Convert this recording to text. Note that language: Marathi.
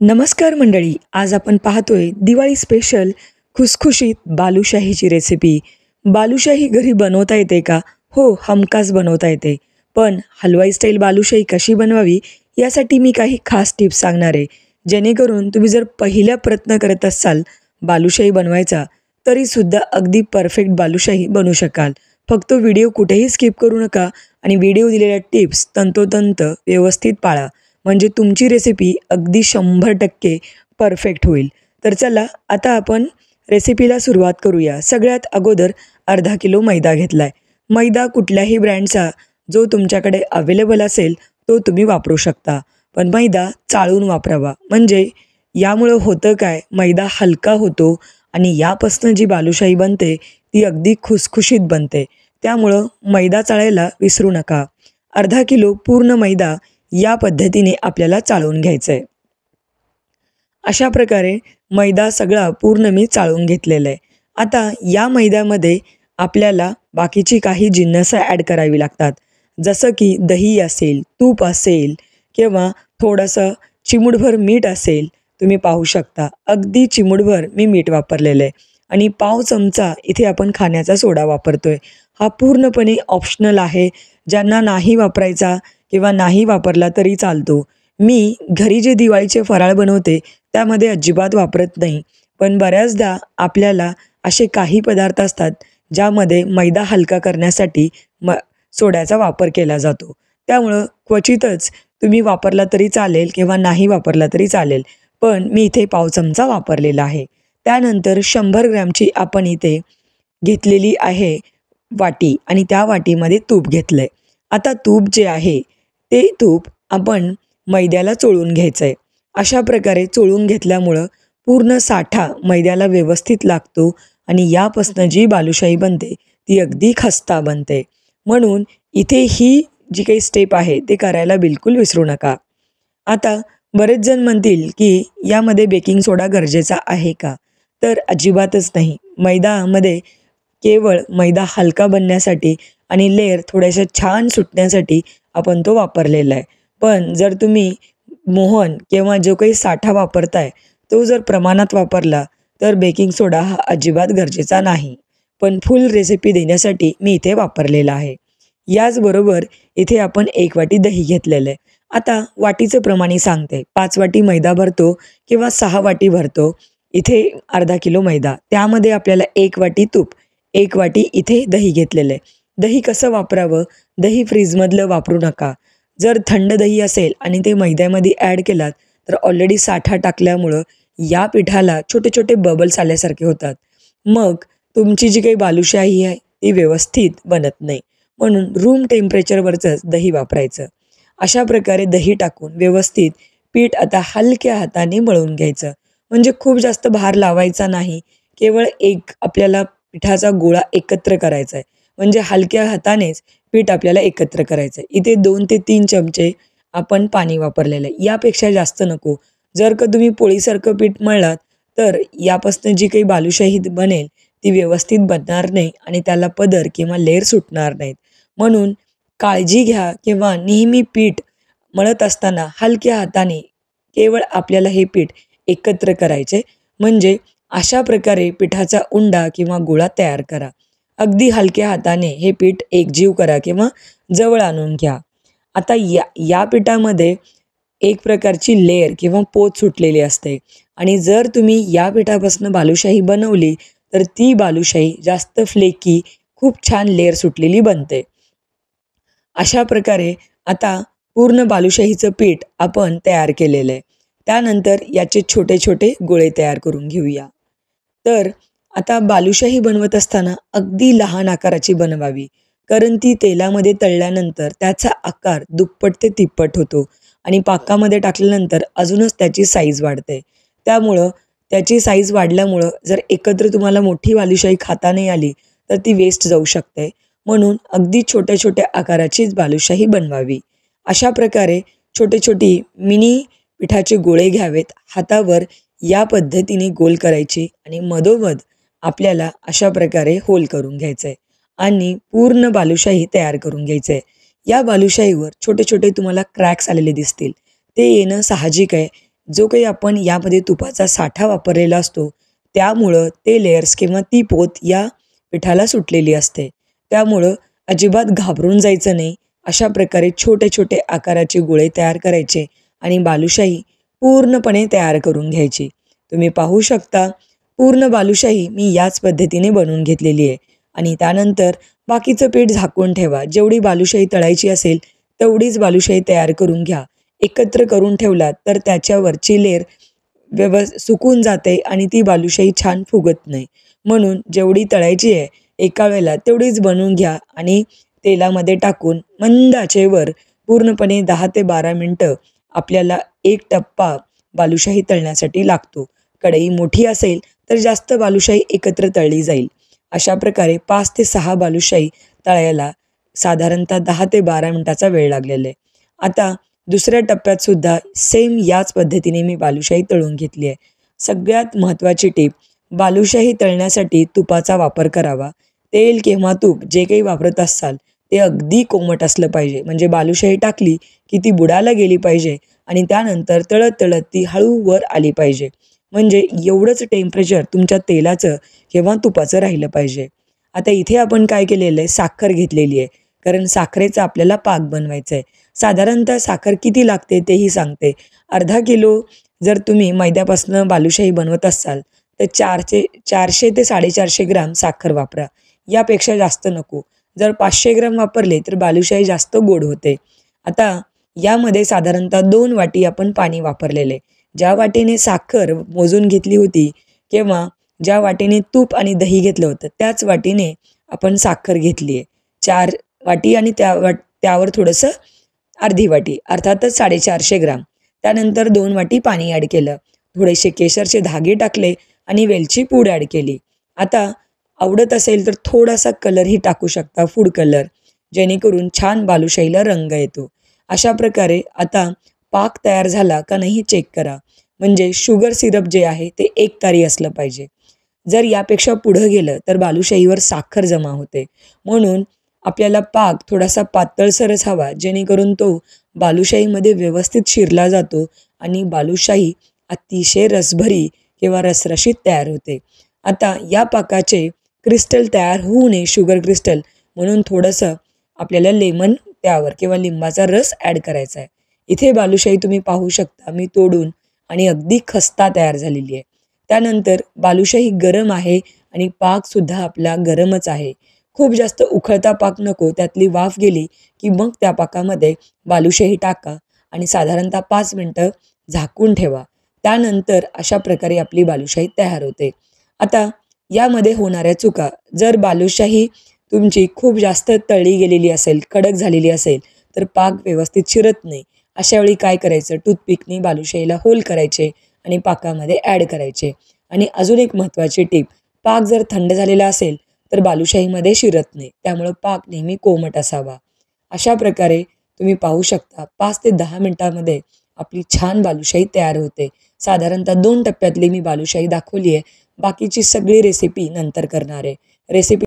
नमस्कार मंडळी, आज आपण पाहतोय दिवाळी स्पेशल खुसखुशीत बालुशाहीची रेसिपी. बालुशाही घरी बनवता येते का? हो, हमखास बनवता येते. पण हलवाई स्टाईल बालुशाही कशी बनवावी यासाठी मी काही खास टिप्स सांगणार आहे, जेणेकरून तुम्ही जर पहिला प्रयत्न करत असाल बालुशाही बनवायचा तरीसुद्धा अगदी परफेक्ट बालुशाही बनवू शकाल. फक्त व्हिडिओ कुठेही स्किप करू नका आणि व्हिडिओ दिलेल्या टिप्स तंतोतंत व्यवस्थित पाळा, म्हणजे तुमची रेसिपी अगदी 100% परफेक्ट होईल. तर चला आता आपण रेसिपीला सुरुवात करूया. सगळ्यात अगोदर अर्धा किलो मैदा घेतला आहे. मैदा कुठल्याही ब्रँडचा जो तुमच्याकडे अवेलेबल असेल तो तुम्ही वापरू शकता. पण मैदा चाळून वापरावा, म्हणजे यामुळं होतं काय, मैदा हलका होतो आणि यापासून जी बालुशाही बनते ती अगदी खुसखुशीत बनते. त्यामुळं मैदा चाळायला विसरू नका. अर्धा किलो पूर्ण मैदा या पद्धतीने आपल्याला चाळून घ्यायचं आहे. अशा प्रकारे मैदा सगळा पूर्ण मी चाळून घेतलेला आहे. आता या मैद्यामध्ये आपल्याला बाकीची काही जिन्नसं ॲड करावी लागतात, जसं की दही असेल, तूप असेल किंवा थोडंसं चिमूटभर मीठ असेल. तुम्ही पाहू शकता अगदी चिमूटभर मी मीठ वापरलेलं आहे आणि पाव चमचा इथे आपण खाण्याचा सोडा वापरतोय. हा पूर्णपणे ऑप्शनल आहे. ज्यांना नाही वापरायचा किंवा नाही वापरला तरी चालतो. मी घरी जे दिवाळीचे फराळ बनवते त्यामध्ये अजिबात वापरत नाही. पण बऱ्याचदा आपल्याला असे काही पदार्थ असतात ज्यामध्ये मैदा हलका करण्यासाठी सोड्याचा वापर केला जातो. त्यामुळं क्वचितच तुम्ही वापरला तरी चालेल किंवा नाही वापरला तरी चालेल. पण मी इथे पाव चमचा वापरलेला आहे. त्यानंतर 100 ग्रॅमची आपण इथे घेतलेली आहे वाटी आणि त्या वाटीमध्ये तूप घेतलं आहे. आता तूप जे आहे ते तूप आपण मैद्याला चोळून घ्यायचं आहे. अशा प्रकारे चोळून घेतल्यामुळं पूर्ण साठा मैद्याला व्यवस्थित लागतो आणि यापासून जी बालुशाही बनते ती अगदी खस्ता बनते. म्हणून इथे ही जी काही स्टेप आहे ते करायला बिलकुल विसरू नका. आता बरेच जण म्हणतील की यामध्ये बेकिंग सोडा गरजेचा आहे का? तर अजिबातच नाही. मैदामध्ये केवळ मैदा हलका बनण्यासाठी आणि लेयर थोड्याशा छान सुटण्यासाठी आपण तो वापरलेला आहे. पण जर तुम्ही मोहन किंवा जो काही साठा वापरताय तो जर प्रमाणात वापरला तर बेकिंग सोडा हा अजिबात गरजेचा नाही. पण फुल रेसिपी देण्यासाठी मी इथे वापरलेला आहे. याचबरोबर इथे आपण 1 वाटी दही घेतलेलं आहे. आता वाटीचं प्रमाणे सांगते. 5 वाटी मैदा भरतो किंवा 6 वाटी भरतो. इथे अर्धा किलो मैदा, त्यामध्ये आपल्याला 1 वाटी तूप, 1 वाटी इथे दही घेतलेलं आहे. दही कसं वापरावं? दही फ्रीजमधलं वापरू नका. जर थंड दही असेल आणि ते मैद्यामध्ये ॲड केलात तर ऑलरेडी साठा टाकल्यामुळं या पिठाला छोटे छोटे बबल्स आल्यासारखे होतात. मग तुमची जी काही बालुशाही आहे ती व्यवस्थित बनत नाही. म्हणून रूम टेम्परेचरवरचंच दही वापरायचं. अशा प्रकारे दही टाकून व्यवस्थित पीठ आता हलक्या हाताने मळून घ्यायचं. म्हणजे खूप जास्त भार लावायचा नाही. केवळ एक आपल्याला पिठाचा गोळा एकत्र करायचा आहे. म्हणजे हलक्या हातानेच पीठ आपल्याला एकत्र करायचं आहे. इथे 2 ते 3 चमचे आपण पाणी वापरलेलं आहे. यापेक्षा जास्त नको. जर का तुम्ही पोळीसारखं पीठ मळलात तर यापासून जी काही बालुशाही बनेल ती व्यवस्थित बनणार नाही आणि त्याला पदर किंवा लेयर सुटणार नाहीत. म्हणून काळजी घ्या किंवा नेहमी पीठ मळत असताना हलक्या हाताने केवळ आपल्याला हे पीठ एकत्र करायचे. म्हणजे अशा प्रकारे पिठाचा उंडा किंवा गोळा तयार करा. अगदी हलक्या हाताने हे पीठ एकजीव करा किंवा जवळ आणून घ्या. आता या या पिठामध्ये एक प्रकारची लेयर किंवा पोत सुटलेली असते आणि जर तुम्ही या पिठापासून बालुशाही बनवली तर ती बालुशाही जास्त फ्लेकी, खूप छान लेयर सुटलेली बनते. अशा प्रकारे आता पूर्ण बालुशाहीचं पीठ आपण तयार केलेलं आहे. त्यानंतर याचे छोटे छोटे गोळे तयार करून घेऊया. तर आता बालुशाही बनवत असताना अगदी लहान आकाराची बनवावी, कारण ती तेलामध्ये तळल्यानंतर त्याचा आकार दुप्पट ते तिप्पट होतो आणि पाकामध्ये टाकल्यानंतर अजूनच त्याची साईज वाढते. त्यामुळं त्याची साईज वाढल्यामुळं जर एकत्र तुम्हाला मोठी बालुशाही खाता नाही आली तर ती वेस्ट जाऊ शकते. म्हणून अगदी छोट्या छोट्या आकाराचीच बालुशाही बनवावी. अशा प्रकारे छोटे छोटी मिनी पिठाचे गोळे घ्यावेत. हातावर या पद्धतीने गोल करायची आणि मधोमध आपल्याला अशा प्रकारे होल करून घ्यायचं आहे आणि पूर्ण बालुशाही तयार करून घ्यायचं आहे. या बालुशाहीवर छोटे छोटे तुम्हाला क्रॅक्स आलेले दिसतील. ते येणं साहजिक आहे. जो काही आपण यामध्ये तुपाचा साठा वापरलेला असतो त्यामुळं ते लेयर्स किंवा ती पोत या पिठाला सुटलेली असते. त्यामुळं अजिबात घाबरून जायचं नाही. अशा प्रकारे छोटे छोटे आकाराचे गोळे तयार करायचे आणि बालुशाही पूर्णपणे तयार करून घ्यायची. तुम्ही पाहू शकता पूर्ण बालुशाही मी याच पद्धतीने बनवून घेतलेली आहे. आणि त्यानंतर बाकीचं पीठ झाकून ठेवा. जेवढी बालुशाही तळायची असेल तेवढीच बालुशाही तयार करून घ्या. एकत्र करून ठेवलात तर त्याच्यावरची लेअर सुकून जाते आणि ती बालुशाही छान फुगत नाही. म्हणून जेवढी तळायची आहे एका वेळेला तेवढीच बनवून घ्या आणि तेलामध्ये टाकून मंद आचेवर पूर्णपणे 10 ते 12 मिनटं आपल्याला एक टप्पा बालुशाही तळण्यासाठी लागतो. कढई मोठी असेल तर जास्त बालुशाही एकत्र तळली जाईल. अशा प्रकारे 5 ते 6 बालुशाही तळायला साधारणतः 10 ते 12 मिनटाचा वेळ लागलेला आहे. आता दुसऱ्या टप्प्यात सुद्धा सेम याच पद्धतीने मी बालुशाही तळून घेतली आहे. सगळ्यात महत्त्वाची टीप, बालुशाही तळण्यासाठी तुपाचा वापर करावा. तेल किंवा तूप जे काही वापरत असाल ते अगदी कोमट असलं पाहिजे. म्हणजे बालुशाही टाकली की ती बुडाला गेली पाहिजे आणि त्यानंतर तळत तळत ती हळू वर आली पाहिजे. म्हणजे एवढंच टेम्परेचर तुमच्या तेलाचं किंवा तुपाचं राहिलं पाहिजे. आता इथे आपण काय केलेलं आहे, साखर घेतलेली आहे. कारण साखरेचा आपल्याला पाक बनवायचा आहे. साधारणतः साखर किती लागते तेही सांगते. अर्धा किलो जर तुम्ही मैद्यापासून बालुशाही बनवत असाल तर 400 ते 450 ग्राम साखर वापरा. यापेक्षा जास्त नको. जर 500 ग्राम वापरले तर बालुशाही जास्त गोड होते. आता यामध्ये साधारणतः 2 वाटी आपण पाणी वापरलेले. ज्या वाटीने साखर मोजून घेतली होती किंवा ज्या वाटीने तूप आणि दही घेतलं होतं त्याच वाटीने आपण साखर घेतली आहे. 4 वाटी आणि त्यावर थोडंसं अर्धी वाटी अर्थातच 450 ग्राम. त्यानंतर 2 वाटी पाणी ॲड केलं. थोडेसे केशरचे धागे टाकले आणि वेलची पूड ॲड केली. आता आवडत असेल तर थोडासा कलरही टाकू शकता, फूड कलर, जेणेकरून छान बालुशाहीला रंग येतो. अशा प्रकारे आता पाक तयार झाला का नाही चेक करा. म्हणजे शुगर सिरप जे आहे ते एकतारी असलं पाहिजे. जर यापेक्षा पुढं गेलं तर बालुशाहीवर साखर जमा होते. म्हणून आपल्याला पाक थोडासा पातळसरच हवा, जेणेकरून तो बालुशाहीमध्ये व्यवस्थित शिरला जातो आणि बालुशाही अतिशय रसभरी किंवा रसरशीत तयार होते. आता या पाकाचे क्रिस्टल तयार होऊ नये, शुगर क्रिस्टल, म्हणून थोडंसं आपल्याला लेमन त्यावर किंवा लिंबाचा रस ॲड करायचा आहे. इथे बालुशाही तुम्ही पाहू शकता मी तोडून आणि अगदी खस्ता तयार झालेली आहे. त्यानंतर बालुशाही गरम आहे आणि पाकसुद्धा आपला गरमच आहे. खूप जास्त उखळता पाक नको. त्यातली वाफ गेली की मग त्या पाकामध्ये बालुशाही टाका आणि साधारणतः 5 मिनटं झाकून ठेवा. त्यानंतर अशा प्रकारे आपली बालुशाही तयार होते. आता यामध्ये होणाऱ्या चुका, जर बालुशाही तुमची खूप जास्त तळली गेलेली असेल, कडक झालेली असेल तर पाक व्यवस्थित शिरत नाही. अशा वेळी काय करायचं, टूथपिकने बालुशाहीला होल करायचे आणि पाकामध्ये ॲड करायचे. आणि अजून एक महत्त्वाची टीप, पाक जर थंड झालेला असेल तर बालुशाहीमध्ये शिरत नाही. त्यामुळं पाक नेहमी कोमट असावा. अशा प्रकारे तुम्ही पाहू शकता 5 ते 10 मिनटामध्ये आपली छान बालुशाही तयार होते. साधारणतः 2 टप्प्यातली मी बालुशाही दाखवली आहे. बाकीची सगळी रेसिपी नंतर करणार आहे. रेसिपी